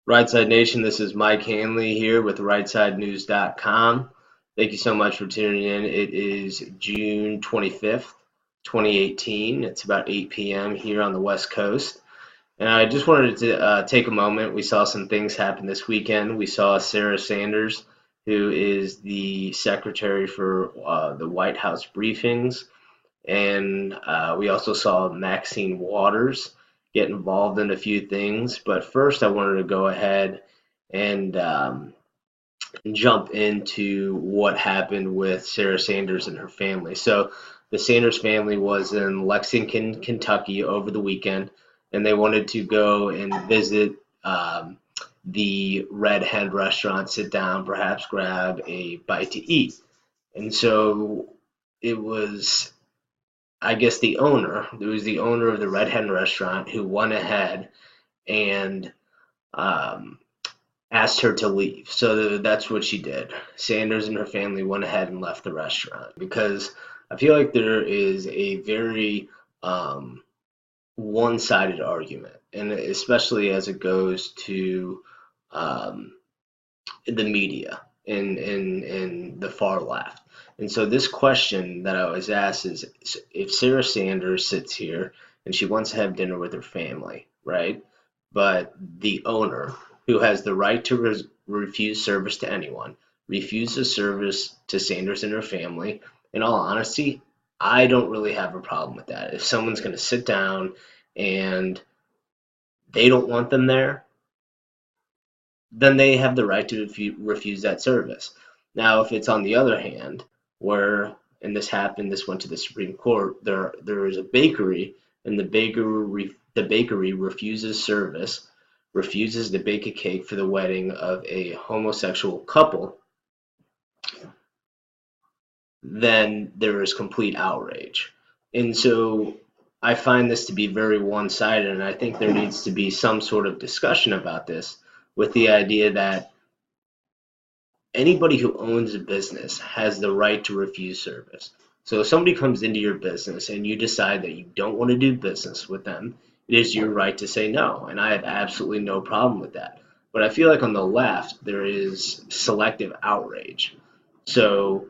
Right Side Nation, this is Mike Hanley here with RightSideNews.com. Thank you so much for tuning in. It is June 25th, 2018. It's about 8 p.m. here on the West Coast. And I just wanted to take a moment. We saw some things happen this weekend. We saw Sarah Sanders, who is the secretary for the White House briefings. And we also saw Maxine Waters get involved in a few things. But first, I wanted to go ahead and jump into what happened with Sarah Sanders and her family. So, the Sanders family was in Lexington, Kentucky over the weekend, and they wanted to go and visit the Red Hen restaurant, sit down, perhaps grab a bite to eat. And so it was, I guess, the owner. It was the owner of the Red Hen restaurant who went ahead and um, asked her to leave. So that's what she did. Sanders and her family went ahead and left the restaurant because I feel like there is a very one-sided argument, and especially as it goes to um, the media and the far left. And so this question that I was asked is if Sarah Sanders sits here and she wants to have dinner with her family, right? But the owner, who has the right to refuse service to anyone, refuses service to Sanders and her family. In all honesty, I don't really have a problem with that. If someone's going to sit down and they don't want them there, then they have the right to refuse that service. Now, if it's on the other hand, where, and this happened, this went to the Supreme Court, there is a bakery, and the bakery refuses service, refuses to bake a cake for the wedding of a homosexual couple, then there is complete outrage. And so I find this to be very one-sided, and I think there needs to be some sort of discussion about this with the idea that anybody who owns a business has the right to refuse service. So if somebody comes into your business and you decide that you don't want to do business with them, it is your right to say no. And I have absolutely no problem with that. But I feel like on the left, there is selective outrage. So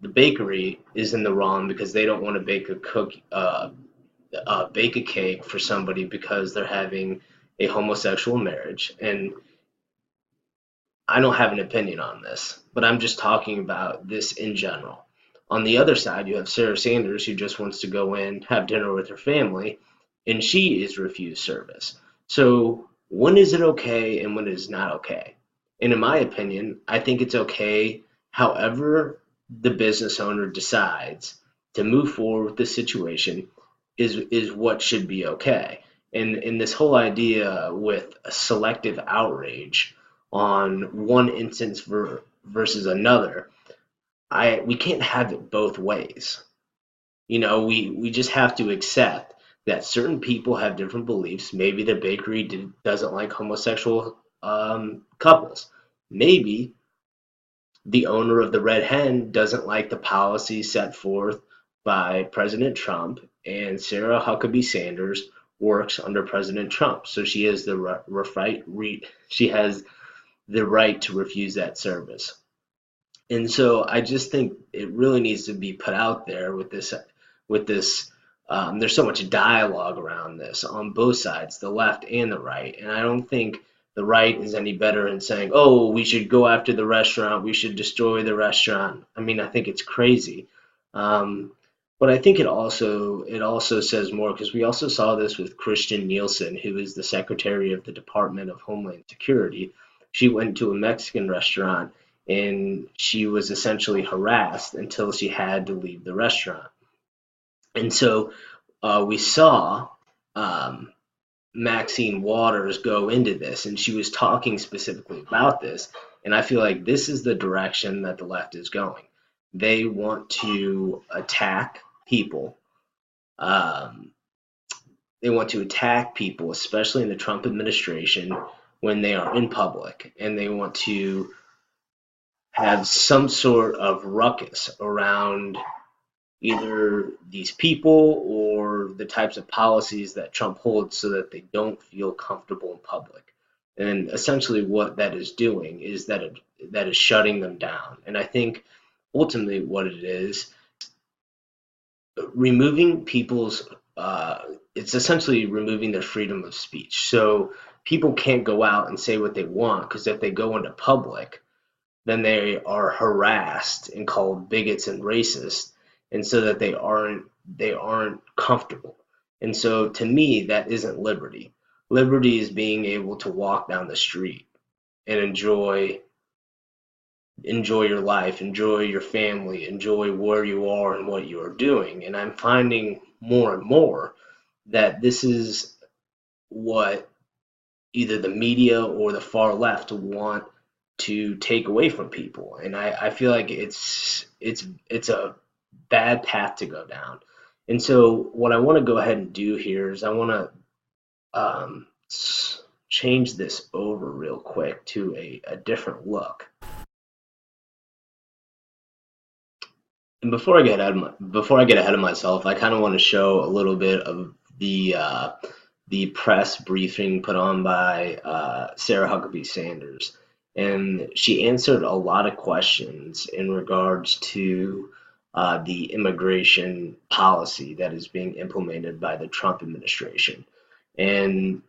the bakery is in the wrong because they don't want to bake a cake for somebody because they're having a homosexual marriage. And I don't have an opinion on this, but I'm just talking about this in general. On the other side, you have Sarah Sanders, who just wants to go in, have dinner with her family, and she is refused service. So when is it okay and when is it not okay? And in my opinion, I think it's okay however the business owner decides to move forward with the situation is what should be okay. And this whole idea with a selective outrage on one instance versus another, we can't have it both ways. We just have to accept that certain people have different beliefs. Maybe the bakery doesn't like homosexual couples. Maybe the owner of the Red Hen doesn't like the policy set forth by President Trump, and Sarah Huckabee Sanders works under President Trump, so she has she has the right to refuse that service. And so I just think it really needs to be put out there with this. There's so much dialogue around this on both sides, the left and the right, and I don't think the right is any better in saying, "Oh, we should go after the restaurant, we should destroy the restaurant." I mean, I think it's crazy. Um, but I think it also says more because we also saw this with Christian Nielsen, who is the Secretary of the Department of Homeland Security. She went to a Mexican restaurant and she was essentially harassed until she had to leave the restaurant. And so we saw um, Maxine Waters go into this, and she was talking specifically about this. And I feel like this is the direction that the left is going. They want to attack people. Um, they want to attack people, especially in the Trump administration, when they are in public, and they want to have some sort of ruckus around either these people or the types of policies that Trump holds so that they don't feel comfortable in public. And essentially what that is doing is that is shutting them down. And I think ultimately what it is, removing people's it's essentially removing their freedom of speech. So people can't go out and say what they want, because if they go into public, then they are harassed and called bigots and racist, and so that they aren't comfortable. And so to me, that isn't liberty. Liberty is being able to walk down the street and enjoy your life, enjoy your family, enjoy where you are and what you are doing. And I'm finding more and more that this is what either the media or the far left want to take away from people. And I feel like it's a bad path to go down. And so what I want to go ahead and do here is I want to change this over real quick to a different look. And before I get ahead of myself, I kind of want to show a little bit of the press briefing put on by Sarah Huckabee Sanders, and she answered a lot of questions in regards to the immigration policy that is being implemented by the Trump administration. And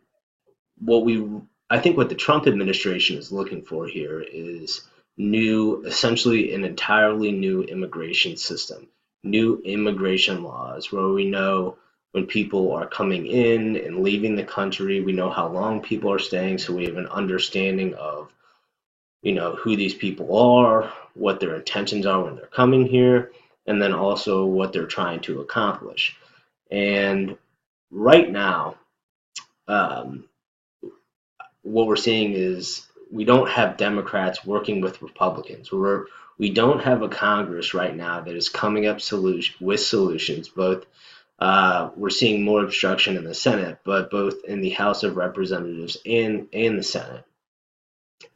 what we I think what the Trump administration is looking for here is essentially an entirely new immigration system, new immigration laws where we know when people are coming in and leaving the country, we know how long people are staying, so we have an understanding of, who these people are, what their intentions are when they're coming here, and then also what they're trying to accomplish. And right now, um, what we're seeing is we don't have Democrats working with Republicans. We don't have a Congress right now that is coming up with solutions. Both we're seeing more obstruction in the Senate, but both in the House of Representatives and the Senate.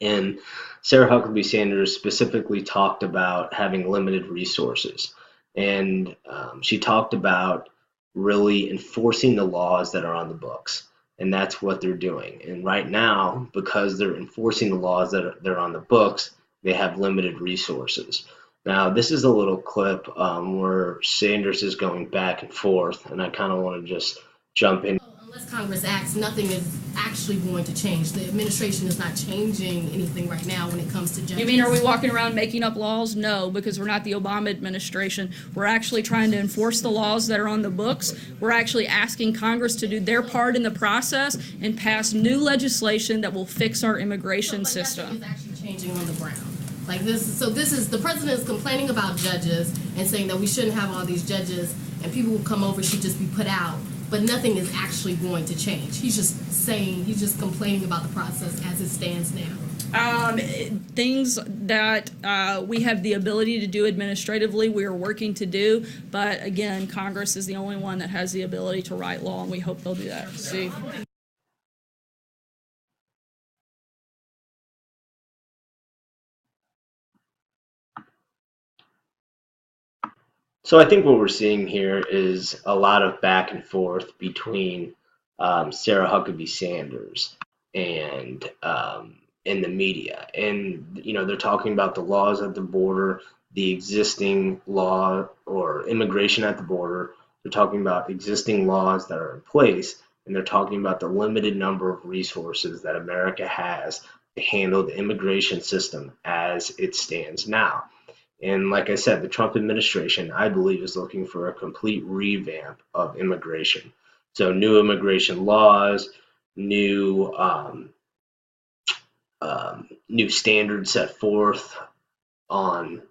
And Sarah Huckabee Sanders specifically talked about having limited resources, and she talked about really enforcing the laws that are on the books. And that's what they're doing. And right now, because they're enforcing the laws that are on the books, they have limited resources. Now, this is a little clip where Sanders is going back and forth, and I kind of want to just jump in. Unless Congress acts, nothing is actually going to change. The administration is not changing anything right now when it comes to judges. You mean, are we walking around making up laws? No, because we're not the Obama administration. We're actually trying to enforce the laws that are on the books. We're actually asking Congress to do their part in the process and pass new legislation that will fix our immigration system. Nothing is actually changing on the ground. This is the president is complaining about judges and saying that we shouldn't have all these judges and people who come over should just be put out. But nothing is actually going to change. He's just complaining about the process as it stands now. Things that we have the ability to do administratively, we are working to do. But again, Congress is the only one that has the ability to write law, and we hope they'll do that. See. So I think what we're seeing here is a lot of back and forth between Sarah Huckabee Sanders and in the media, and they're talking about the laws at the border, the existing law or immigration at the border. They're talking about existing laws that are in place, and they're talking about the limited number of resources that America has to handle the immigration system as it stands now. And like I said, the Trump administration, I believe, is looking for a complete revamp of immigration. So new immigration laws, new new standards set forth on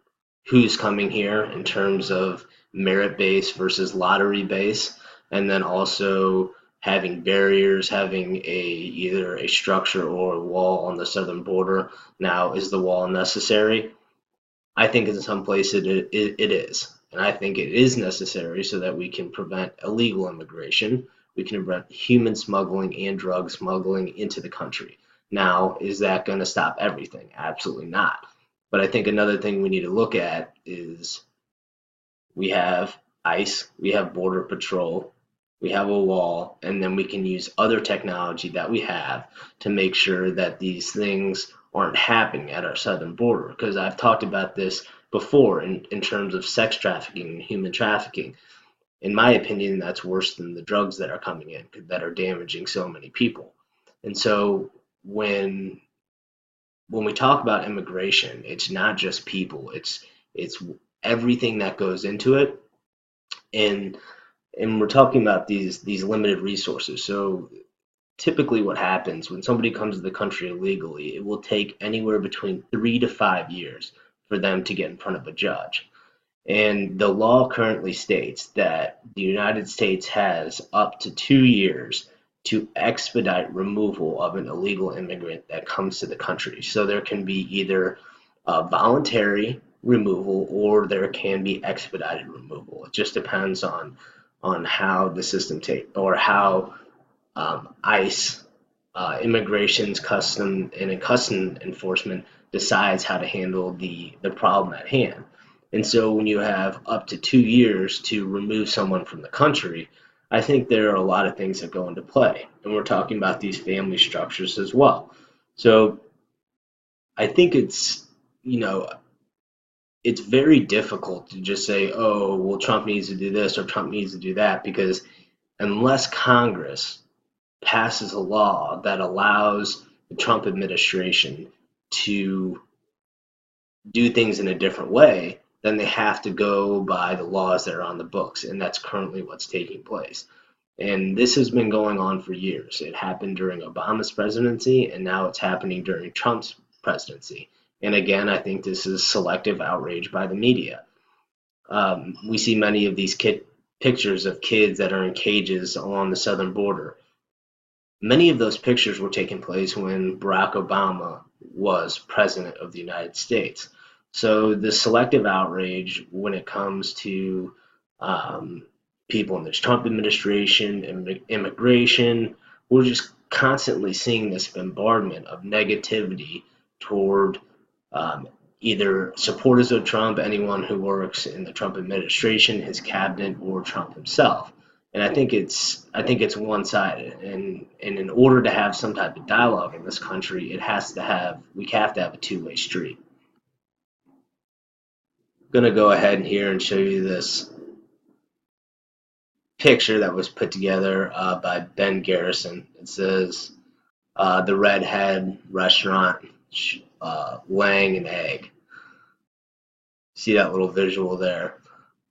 who's coming here in terms of merit base versus lottery base, and then also having barriers, having either a structure or a wall on the southern border. Now, is the wall necessary? I think in some places it is. And I think it is necessary so that we can prevent illegal immigration. We can prevent human smuggling and drug smuggling into the country. Now, is that going to stop everything? Absolutely not. But I think another thing we need to look at is we have ICE, we have Border Patrol, we have a wall, and then we can use other technology that we have to make sure that these things aren't happening at our southern border. Because I've talked about this before in terms of sex trafficking and human trafficking. In my opinion, that's worse than the drugs that are coming in that are damaging so many people. And so when we talk about immigration, it's not just people, it's everything that goes into it. And and we're talking about these limited resources. So typically what happens when somebody comes to the country illegally, it will take anywhere between 3 to 5 years for them to get in front of a judge. And the law currently states that the United States has up to 2 years to expedite removal of an illegal immigrant that comes to the country. So there can be either voluntary removal or there can be expedited removal. It just depends on how the system take or how ICE, immigration's custom and custom enforcement decides how to handle the problem at hand. And so when you have up to 2 years to remove someone from the country, I think there are a lot of things that go into play. And we're talking about these family structures as well. So I think you know, it's very difficult to just say, oh, well, Trump needs to do this or Trump needs to do that, because unless Congress passes a law that allows the Trump administration to do things in a different way, then they have to go by the laws that are on the books. And that's currently what's taking place. And this has been going on for years. It happened during Obama's presidency, and now it's happening during Trump's presidency. And again, I think this is selective outrage by the media. We see many of these pictures of kids that are in cages along the southern border. Many of those pictures were taking place when Barack Obama was president of the United States. So the selective outrage when it comes to people in this Trump administration, immigration, we're just constantly seeing this bombardment of negativity toward either supporters of Trump, anyone who works in the Trump administration, his cabinet, or Trump himself. And I think it's one-sided. And in order to have some type of dialogue in this country, we have to have a two-way street. I'm gonna go ahead here and show you this picture that was put together by Ben Garrison. It says the Red Hen restaurant laying an egg. See that little visual there?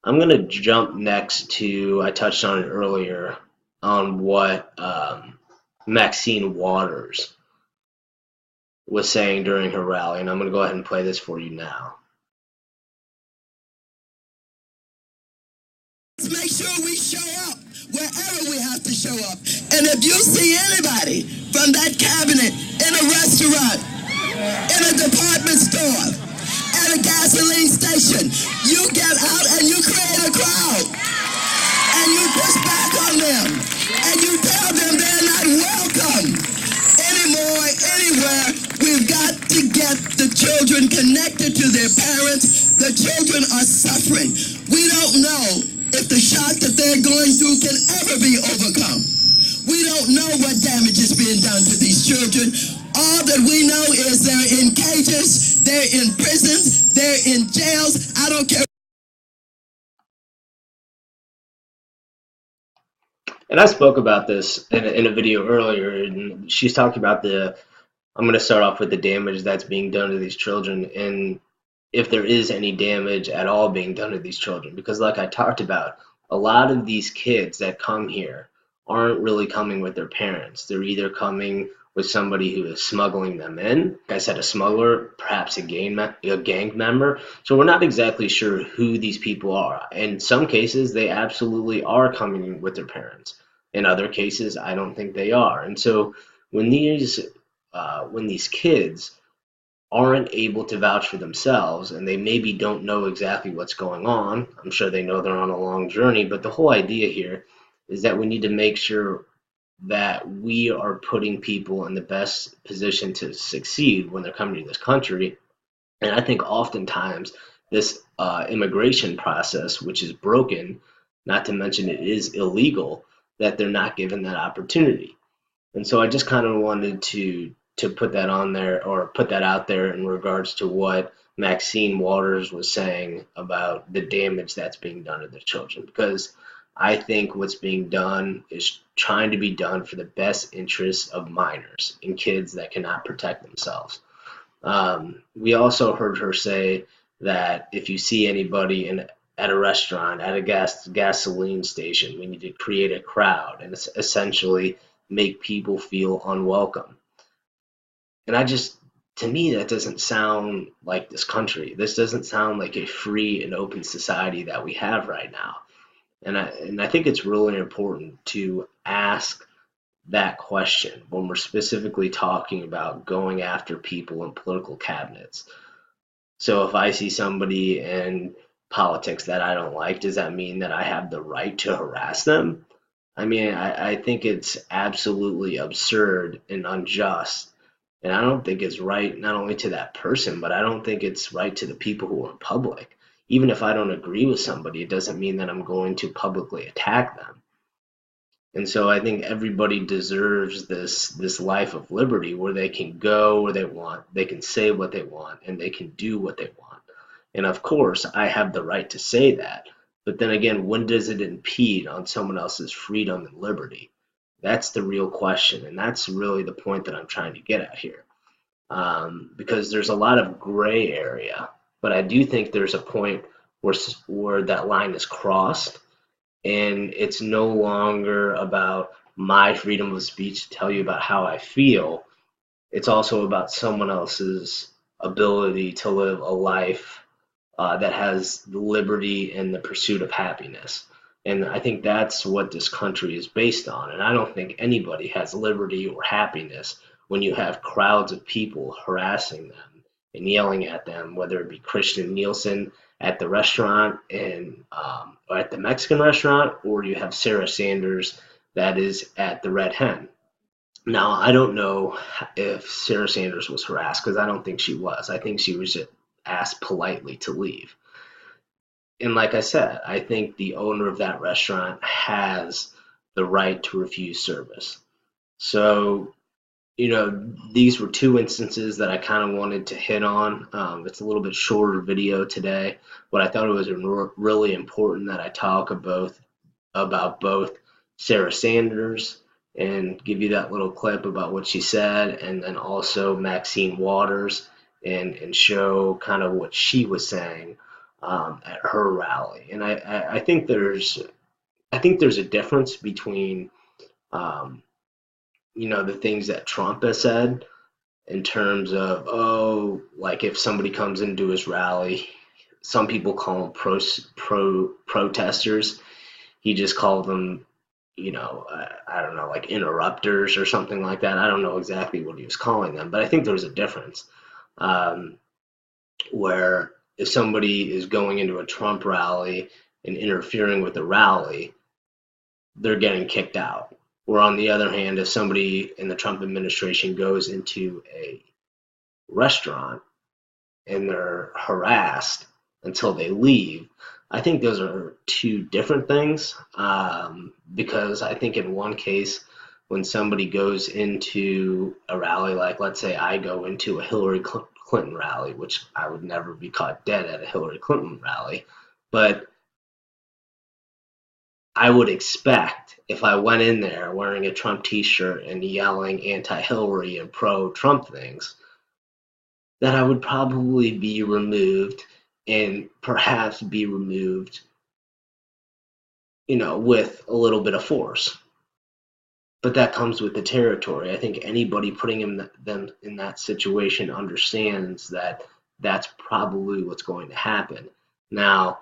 I'm going to jump next to, I touched on it earlier, on what Maxine Waters was saying during her rally, and I'm going to go ahead and play this for you now. Let's make sure we show up wherever we have to show up. And if you see anybody from that cabinet in a restaurant, in a department store, at a gasoline station, you get out and you create a crowd. And you push back on them. And you tell them they're not welcome anymore, anywhere. We've got to get the children connected to their parents. The children are suffering. We don't know if the shock that they're going through can ever be overcome. We don't know what damage is being done to these children. All that we know is they're in cages, they're in prisons, they're in jails. I don't care. And I spoke about this in a video earlier, and she's talking about I'm going to start off with the damage that's being done to these children, and if there is any damage at all being done to these children. Because like I talked about, a lot of these kids that come here aren't really coming with their parents. They're either coming with somebody who is smuggling them in. Like I said, a smuggler, perhaps a gang member. So we're not exactly sure who these people are. In some cases, they absolutely are coming with their parents. In other cases, I don't think they are. And so when these kids aren't able to vouch for themselves, and they maybe don't know exactly what's going on, I'm sure they know they're on a long journey, but the whole idea here is that we need to make sure that we are putting people in the best position to succeed when they're coming to this country. And I think oftentimes this immigration process, which is broken, not to mention it is illegal, that they're not given that opportunity. And so I just kind of wanted to put that on there, or put that out there in regards to what Maxine Waters was saying about the damage that's being done to the children, because I think what's being done is trying to be done for the best interests of minors and kids that cannot protect themselves. We also heard her say that if you see anybody at a restaurant, at a gasoline station, we need to create a crowd and essentially make people feel unwelcome. And to me, that doesn't sound like this country. This doesn't sound like a free and open society that we have right now. And I think it's really important to ask that question when we're specifically talking about going after people in political cabinets. So if I see somebody in politics that I don't like, does that mean that I have the right to harass them? I mean, I think it's absolutely absurd and unjust. And I don't think it's right not only to that person, but I don't think it's right to the people who are in public. Even if I don't agree with somebody, it doesn't mean that I'm going to publicly attack them. And so I think everybody deserves this life of liberty where they can go where they want, they can say what they want, and they can do what they want. And of course, I have the right to say that. But then again, when does it impede on someone else's freedom and liberty? That's the real question, and that's really the point that I'm trying to get at here. Because there's a lot of gray area, but I do think there's a point where that line is crossed, and it's no longer about my freedom of speech to tell you about how I feel. It's also about someone else's ability to live a life that has the liberty and the pursuit of happiness. And I think that's what this country is based on. And I don't think anybody has liberty or happiness when you have crowds of people harassing them and yelling at them, whether it be Christian Nielsen at the restaurant or at the Mexican restaurant, or you have Sarah Sanders that is at the Red Hen. Now, I don't know if Sarah Sanders was harassed, because I don't think she was. I think she was just asked politely to leave. And like I said, I think the owner of that restaurant has the right to refuse service. So, these were two instances that I kind of wanted to hit on. It's a little bit shorter video today, but I thought it was really important that I talk about both Sarah Sanders and give you that little clip about what she said, and then also Maxine Waters, and show kind of what she was saying at her rally. And I think there's a difference between the things that Trump has said in terms of, like if somebody comes into his rally, some people call them protesters. He just called them, I don't know, like interrupters or something like that. I don't know exactly what he was calling them, but I think there's a difference where if somebody is going into a Trump rally and interfering with the rally, they're getting kicked out. Or on the other hand, if somebody in the Trump administration goes into a restaurant and they're harassed until they leave, I think those are two different things. Because I think in one case, when somebody goes into a rally, like let's say I go into a Hillary Clinton rally, which I would never be caught dead at a Hillary Clinton rally, but I would expect if I went in there wearing a Trump t-shirt and yelling anti-Hillary and pro-Trump things, that I would probably be removed, and perhaps be removed, with a little bit of force. But that comes with the territory. I think anybody putting them in that situation understands that that's probably what's going to happen. Now,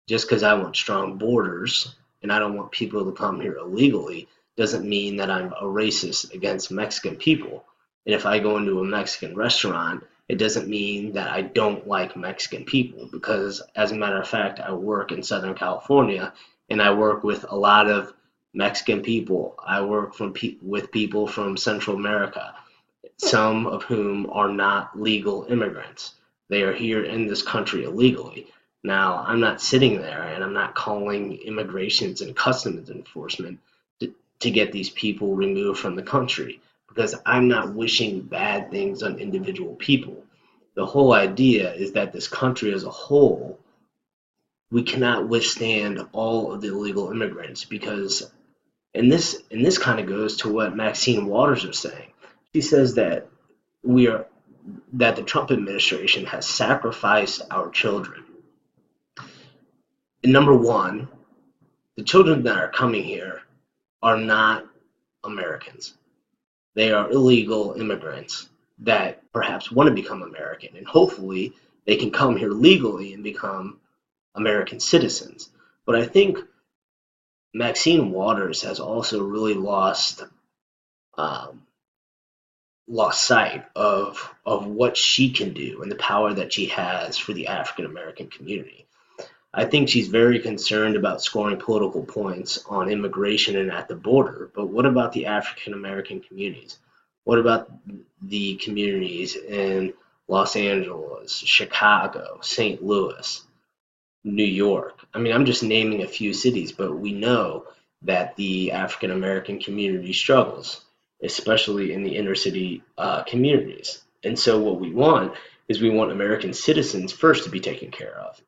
just because I want strong borders and I don't want people to come here illegally doesn't mean that I'm a racist against Mexican people. And if I go into a Mexican restaurant, it doesn't mean that I don't like Mexican people, because as a matter of fact, I work in Southern California and I work with a lot of Mexican people. I work with people from Central America, some of whom are not legal immigrants. They are here in this country illegally. Now, I'm not sitting there and I'm not calling immigrations and customs enforcement to get these people removed from the country, because I'm not wishing bad things on individual people. The whole idea is that this country as a whole, we cannot withstand all of the illegal immigrants, because and this kind of goes to what Maxine Waters was saying. She says that the Trump administration has sacrificed our children. And number one, the children that are coming here are not Americans. They are illegal immigrants that perhaps want to become American, and hopefully they can come here legally and become American citizens. But I think Maxine Waters has also really lost sight of what she can do and the power that she has for the African American community. I think she's very concerned about scoring political points on immigration and at the border, but what about the African American communities? What about the communities in Los Angeles, Chicago, St. Louis, New York? I mean, I'm just naming a few cities, but we know that the African American community struggles, especially in the inner city communities. And so what we want is we want American citizens first to be taken care of.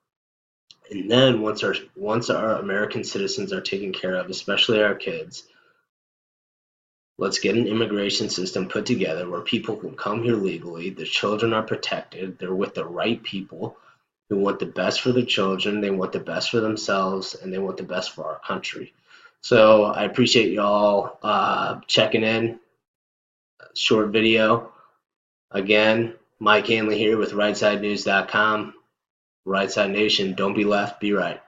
And then once our American citizens are taken care of, especially our kids, let's get an immigration system put together where people can come here legally, the children are protected, they're with the right people who want the best for their children, they want the best for themselves, and they want the best for our country. So I appreciate y'all checking in. Short video. Again, Mike Hanley here with RightSideNews.com. Right Side Nation, don't be left, be right.